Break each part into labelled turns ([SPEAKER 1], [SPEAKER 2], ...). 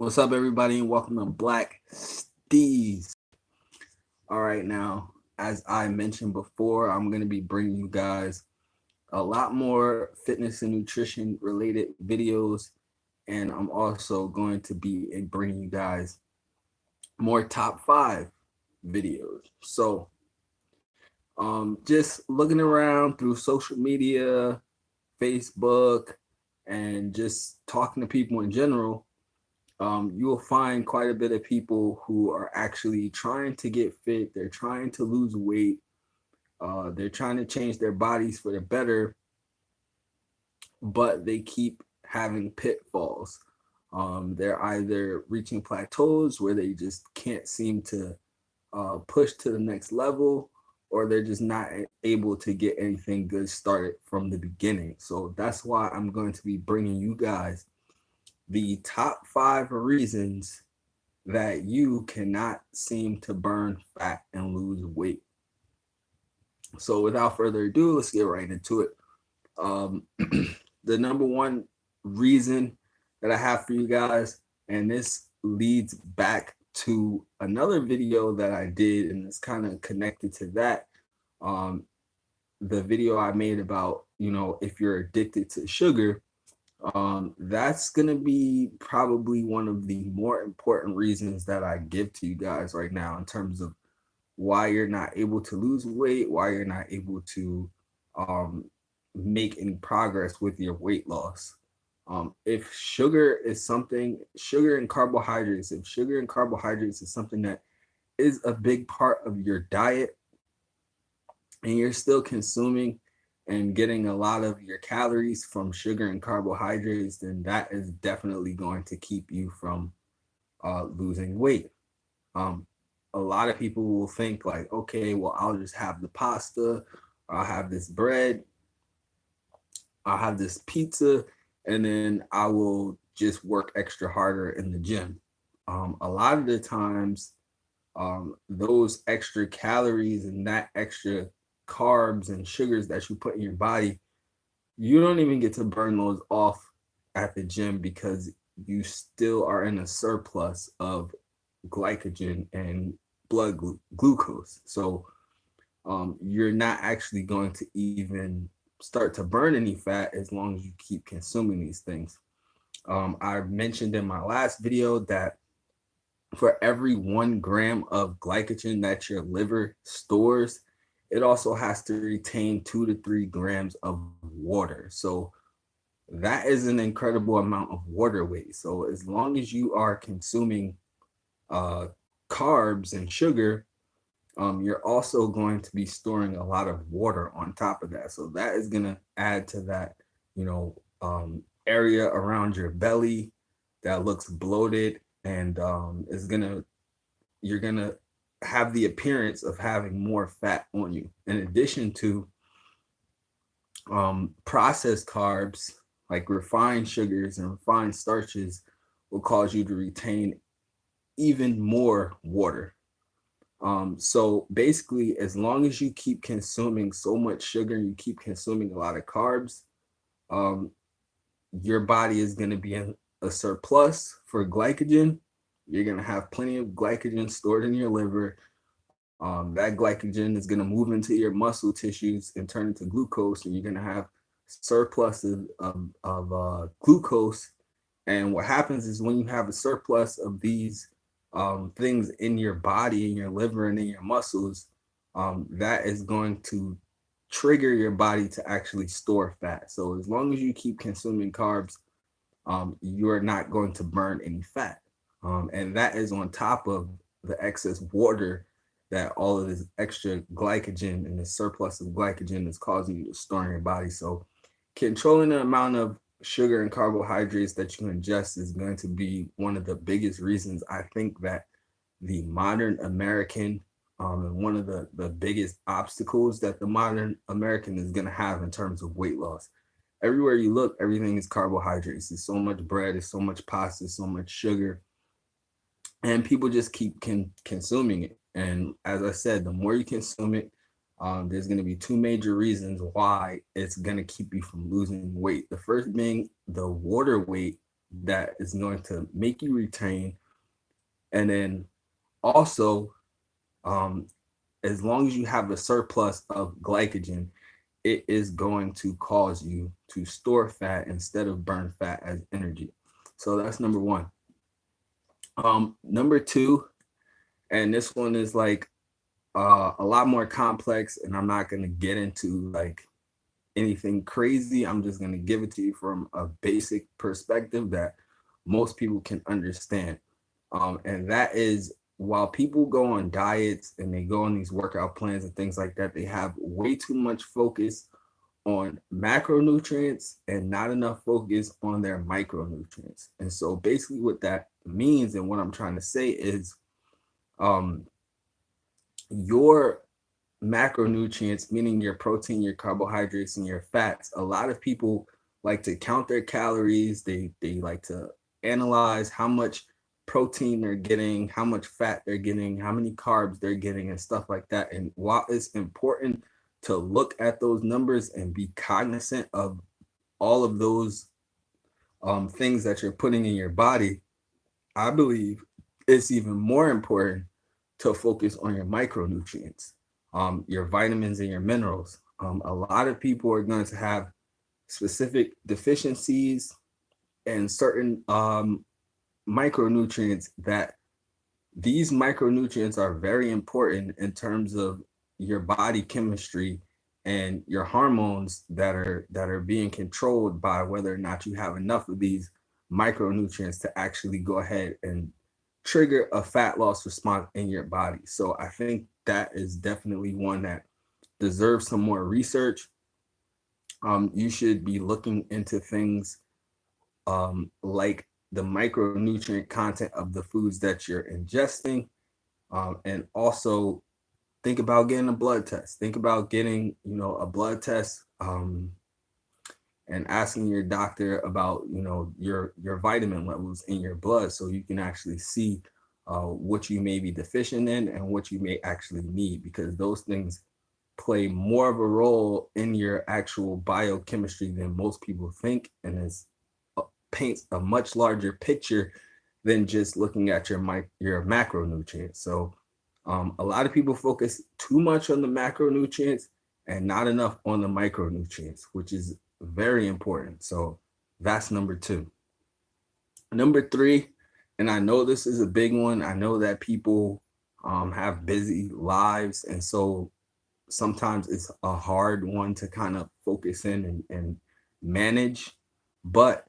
[SPEAKER 1] What's up, everybody, and welcome to Black Steez. All right, now, as I mentioned before, I'm going to be bringing you guys a lot more fitness and nutrition related videos, and I'm also going to be bringing you guys more top five videos. So, just looking around through social media, Facebook, and just talking to people in general, you will find quite a bit of people who are actually trying to get fit. They're trying to lose weight. They're trying to change their bodies for the better, but they keep having pitfalls. They're either reaching plateaus where they just can't seem to push to the next level, or they're just not able to get anything good started from the beginning. So that's why I'm going to be bringing you guys the top five reasons that you cannot seem to burn fat and lose weight. So without further ado, let's get right into it. Um, the number one reason that I have for you guys, and this leads back to another video that I did, and it's kind of connected to that. Um, the video I made about, if you're addicted to sugar, that's gonna be probably one of the more important reasons that I give to you guys right now in terms of why you're not able to lose weight, why you're not able to um, make any progress with your weight loss. If sugar and carbohydrates, if sugar and carbohydrates is something that is a big part of your diet, and you're still consuming and getting a lot of your calories from sugar and carbohydrates, then that is definitely going to keep you from losing weight. Um, a lot of people will think like, okay, well, I'll just have the pasta, I'll have this bread, I'll have this pizza, and then I will just work extra harder in the gym. A lot of the times, those extra calories and that extra carbs and sugars that you put in your body, you don't even get to burn those off at the gym because you still are in a surplus of glycogen and glucose. So you're not actually going to even start to burn any fat as long as you keep consuming these things. I mentioned in my last video that for every 1 gram of glycogen that your liver stores, it also has to retain 2 to 3 grams of water. So that is an incredible amount of water weight. So as long as you are consuming uh, carbs and sugar, you're also going to be storing a lot of water on top of that. So that is going to add to that, area around your belly that looks bloated, and you're gonna have the appearance of having more fat on you. In addition to processed carbs like refined sugars and refined starches will cause you to retain even more water. So basically, as long as you keep consuming so much sugar and you keep consuming a lot of carbs, um, your body is going to be in a surplus for glycogen. You're going to have plenty of glycogen stored in your liver. That glycogen is going to move into your muscle tissues and turn into glucose, and you're going to have surplus of glucose. And what happens is when you have a surplus of these things in your body, in your liver, and in your muscles, that is going to trigger your body to actually store fat. So as long as you keep consuming carbs, you are not going to burn any fat. And that is on top of the excess water that all of this extra glycogen and the surplus of glycogen is causing you to store in your body. So controlling the amount of sugar and carbohydrates that you ingest is going to be one of the biggest reasons I think that the modern American, and one of the biggest obstacles that the modern American is going to have in terms of weight loss. Everywhere you look, everything is carbohydrates. There's so much bread, there's so much pasta, so much sugar, and people just keep consuming it. And as I said, the more you consume it, there's going to be two major reasons why it's going to keep you from losing weight. The first being the water weight that is going to make you retain. And then also, um, as long as you have a surplus of glycogen, it is going to cause you to store fat instead of burn fat as energy. So that's number one. Number two, and this one is like a lot more complex, and I'm not gonna get into like anything crazy. I'm just gonna give it to you from a basic perspective that most people can understand. And that is, while people go on diets and they go on these workout plans and things like that, they have way too much focus on macronutrients and not enough focus on their micronutrients. And so basically what that means and what I'm trying to say is um, your macronutrients, meaning your protein, your carbohydrates, and your fats. A lot of people like to count their calories. They like to analyze how much protein they're getting, how much fat they're getting, how many carbs they're getting, and stuff like that. And while it's important to look at those numbers and be cognizant of all of those things that you're putting in your body, I believe it's even more important to focus on your micronutrients, your vitamins and your minerals. A lot of people are going to have specific deficiencies and certain micronutrients that these micronutrients are very important in terms of your body chemistry and your hormones that are being controlled by whether or not you have enough of these micronutrients to actually go ahead and trigger a fat loss response in your body. So I think that is definitely one that deserves some more research. You should be looking into things like the micronutrient content of the foods that you're ingesting, and also think about getting a blood test. Think about getting, a blood test, and asking your doctor about, your vitamin levels in your blood, so you can actually see what you may be deficient in and what you may actually need, because those things play more of a role in your actual biochemistry than most people think, and paints a much larger picture than just looking at your macronutrients. So a lot of people focus too much on the macronutrients and not enough on the micronutrients, which is very important. So that's number two. Number three, and I know this is a big one. I know that people have busy lives, and so sometimes it's a hard one to kind of focus in and manage. But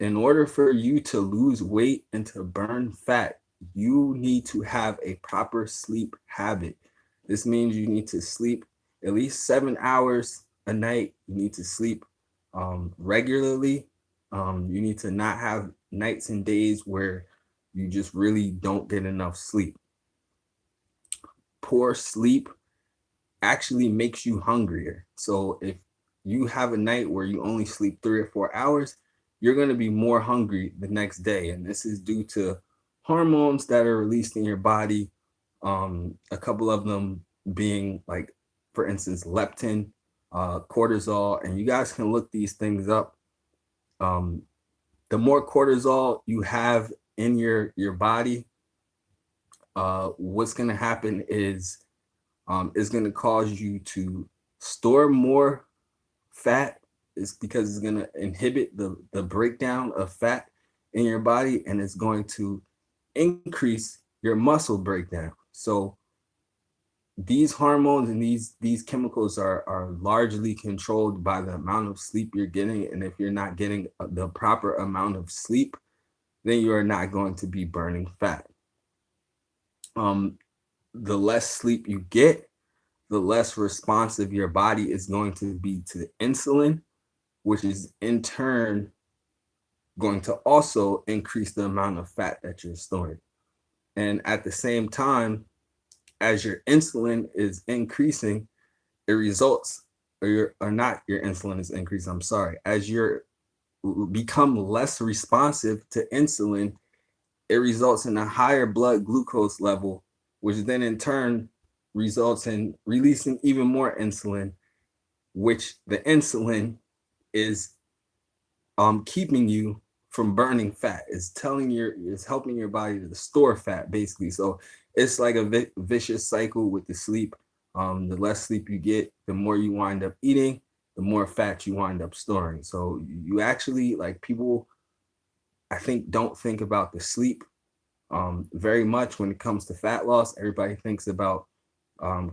[SPEAKER 1] in order for you to lose weight and to burn fat, you need to have a proper sleep habit. This means you need to sleep at least 7 hours a night. You need to sleep regularly. You need to not have nights and days where you just really don't get enough sleep. Poor sleep actually makes you hungrier. So if you have a night where you only sleep 3 or 4 hours, you're going to be more hungry the next day. And this is due to hormones that are released in your body. A couple of them being like, for instance, leptin, cortisol, and you guys can look these things up. Um, the more cortisol you have in your body, what's going to happen is going to cause you to store more fat. Is because it's going to inhibit the breakdown of fat in your body, and it's going to increase your muscle breakdown. So these hormones and these chemicals are largely controlled by the amount of sleep you're getting. And if you're not getting the proper amount of sleep, then you are not going to be burning fat. The less sleep you get, the less responsive your body is going to be to insulin, which is in turn going to also increase the amount of fat that you're storing. And at the same time, as your insulin is increasing, it results, or not your insulin is increasing, I'm sorry, as you're become less responsive to insulin, it results in a higher blood glucose level, which then in turn results in releasing even more insulin, which the insulin is keeping you from burning fat. It's helping your body to store fat basically. So it's like a vicious cycle with the sleep. The less sleep you get, the more you wind up eating, the more fat you wind up storing. So you actually, like, people, I think, don't think about the sleep very much when it comes to fat loss. Everybody thinks about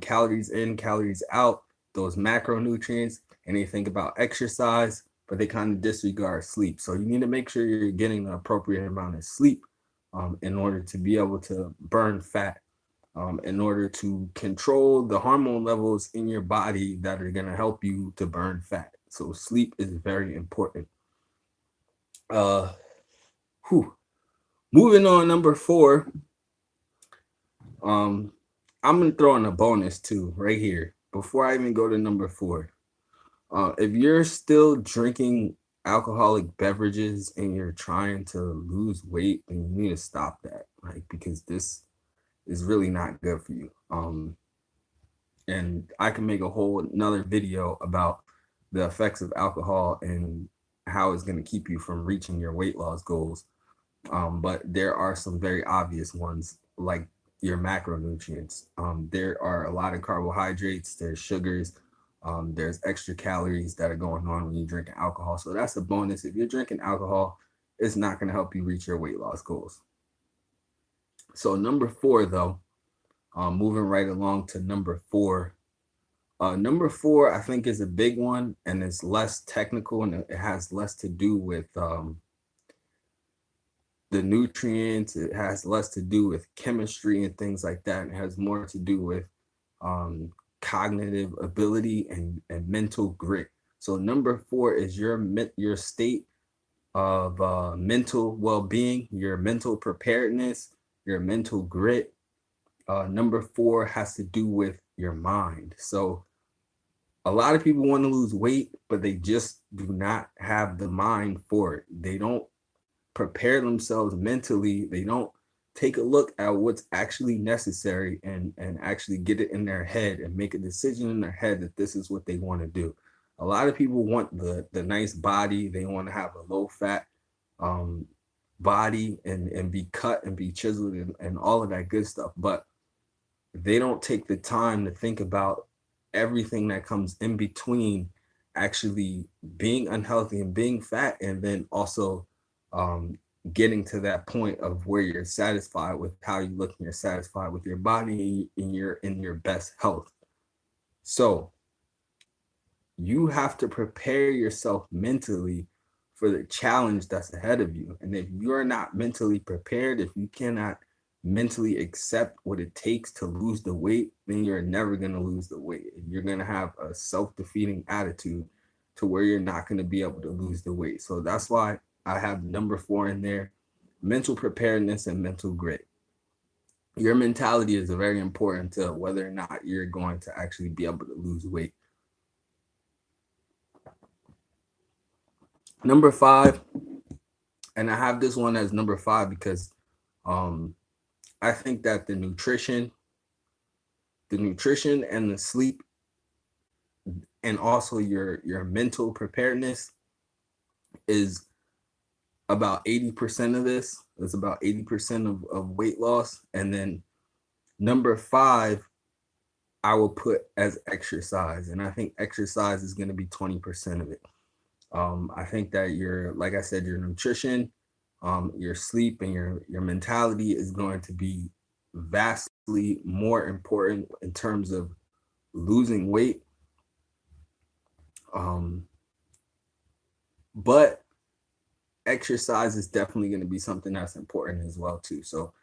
[SPEAKER 1] calories in, calories out, those macronutrients, and they think about exercise, but they kind of disregard sleep. So you need to make sure you're getting the appropriate amount of sleep in order to be able to burn fat, in order to control the hormone levels in your body that are going to help you to burn fat. So sleep is very important. Uh, whew. Moving on, number 4. I'm gonna throw in a bonus too, right here, before I even go to number 4. If you're still drinking alcoholic beverages and you're trying to lose weight, then you need to stop that, like, because this is really not good for you. And I can make a whole another video about the effects of alcohol and how it's going to keep you from reaching your weight loss goals. But there are some very obvious ones, like your macronutrients. There are a lot of carbohydrates, there's sugars, there's extra calories that are going on when you're drinking alcohol. So that's a bonus. If you're drinking alcohol, it's not going to help you reach your weight loss goals. So number 4, though, moving right along to number 4. Number 4, I think, is a big one, and it's less technical, and it has less to do with the nutrients. It has less to do with chemistry and things like that. It has more to do with cognitive ability and mental grit. So number 4 is your state of mental well-being, your mental preparedness, your mental grit. Number 4 has to do with your mind. So a lot of people want to lose weight, but they just do not have the mind for it. They don't prepare themselves mentally. They don't take a look at what's actually necessary and actually get it in their head and make a decision in their head that this is what they want to do. A lot of people want the nice body. They want to have a low fat body and be cut and be chiseled and all of that good stuff, but they don't take the time to think about everything that comes in between actually being unhealthy and being fat, and then also getting to that point of where you're satisfied with how you look and you're satisfied with your body and you're in your best health. So you have to prepare yourself mentally for the challenge that's ahead of you. And if you're not mentally prepared, if you cannot mentally accept what it takes to lose the weight, then you're never going to lose the weight. You're going to have a self-defeating attitude to where you're not going to be able to lose the weight. So that's why I have number 4 in there: mental preparedness and mental grit. Your mentality is very important to whether or not you're going to actually be able to lose weight. Number 5, and I have this one as number 5 because I think that the nutrition and the sleep, and also your mental preparedness is about 80% of this. It's about 80% of weight loss. And then number 5, I will put as exercise. And I think exercise is going to be 20% of it. I think that like I said, your nutrition, your sleep, and your mentality is going to be vastly more important in terms of losing weight. But exercise is definitely going to be something that's important as well too. So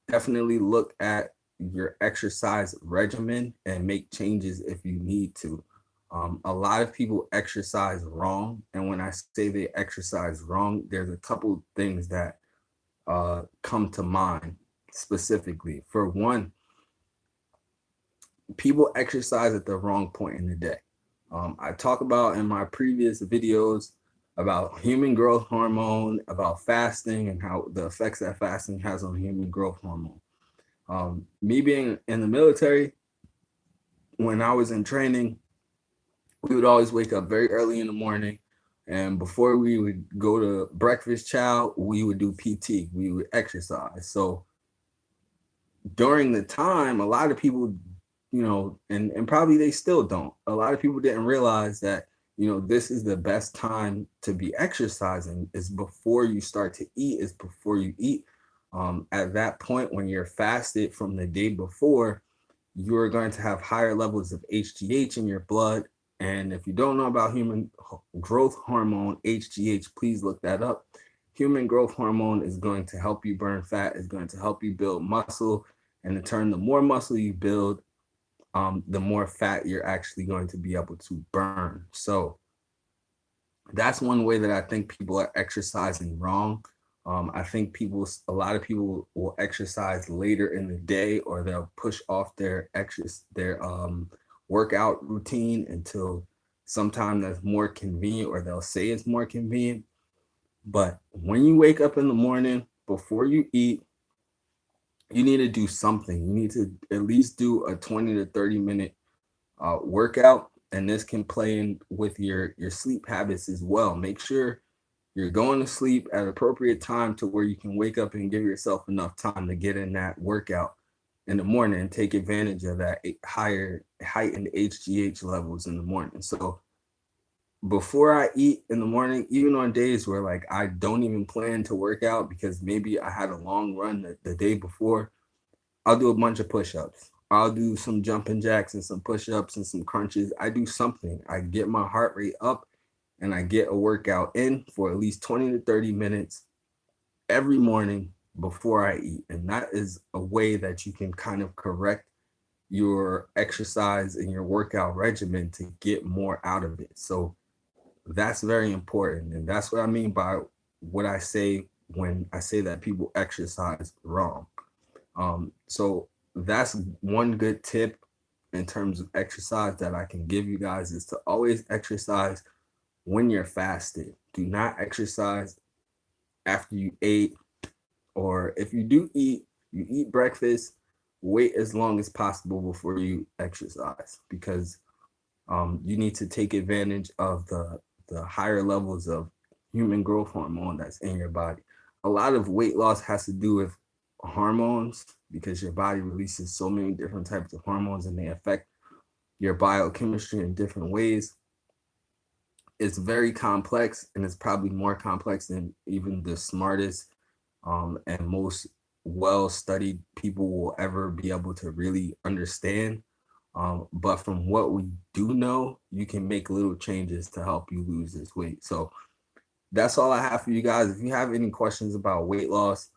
[SPEAKER 1] definitely look at your exercise regimen and make changes if you need to. A lot of people exercise wrong, and when I say they exercise wrong, there's a couple things that come to mind specifically. For one, people exercise at the wrong point in the day. I talk about in my previous videos about human growth hormone, about fasting, and how the effects that fasting has on human growth hormone. Me being in the military, when I was in training, we would always wake up very early in the morning And before we would go to breakfast chow, we would do PT, we would exercise. So during the time, a lot of people, and probably they still don't, a lot of people didn't realize that, this is the best time to be exercising is before you start to eat, is before you eat. At that point, when you're fasted from the day before, you're going to have higher levels of HGH in your blood. And if you don't know about human growth hormone, HGH, please look that up. Human growth hormone is going to help you burn fat, is going to help you build muscle. And in turn, the more muscle you build, the more fat you're actually going to be able to burn. So that's one way that I think people are exercising wrong. I think a lot of people will exercise later in the day, or they'll push off their workout routine until sometime that's more convenient, or they'll say it's more convenient. But when you wake up in the morning, before you eat, you need to do something. You need to at least do a 20 to 30 minute workout, and this can play in with your sleep habits as well. Make sure you're going to sleep at appropriate time to where you can wake up and give yourself enough time to get in that workout in the morning and take advantage of that higher heightened HGH levels in the morning. So before I eat in the morning, even on days where like I don't even plan to work out because maybe I had a long run the day before, I'll do a bunch of push-ups. I'll do some jumping jacks and some push-ups and some crunches. I do something. I get my heart rate up and I get a workout in for at least 20 to 30 minutes every morning before I eat. And that is a way that you can kind of correct your exercise and your workout regimen to get more out of it. So that's very important. And that's what I mean by what I say when I say that people exercise wrong. So that's one good tip in terms of exercise that I can give you guys, is to always exercise when you're fasted. Do not exercise after you ate, or if you do eat, you eat breakfast, wait as long as possible before you exercise, because you need to take advantage of the higher levels of human growth hormone that's in your body. A lot of weight loss has to do with hormones, because your body releases so many different types of hormones and they affect your biochemistry in different ways. It's very complex, and it's probably more complex than even the smartest and most well-studied people will ever be able to really understand. But from what we do know, you can make little changes to help you lose this weight. So that's all I have for you guys. If you have any questions about weight loss,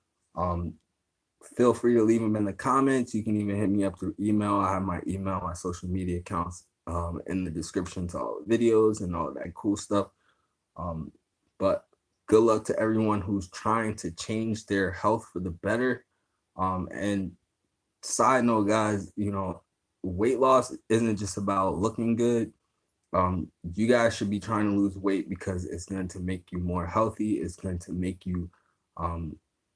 [SPEAKER 1] feel free to leave them in the comments. You can even hit me up through email. I have my email, my social media accounts in the description to all the videos and all that cool stuff. But good luck to everyone who's trying to change their health for the better. And side note, guys, weight loss isn't just about looking good. You guys should be trying to lose weight because it's going to make you more healthy. It's going to make you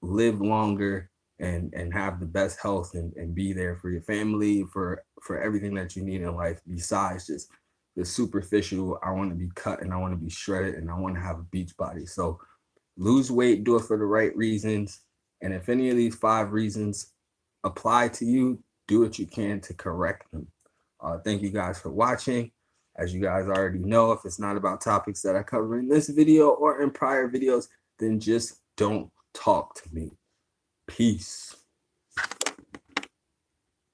[SPEAKER 1] live longer and have the best health and be there for your family, for everything that you need in life, besides just the superficial, I want to be cut and I want to be shredded and I want to have a beach body. So lose weight, do it for the right reasons. And if any of these 5 reasons apply to you, do what you can to correct them. Thank you guys for watching. As you guys already know, if it's not about topics that I cover in this video or in prior videos, then just don't talk to me. Peace.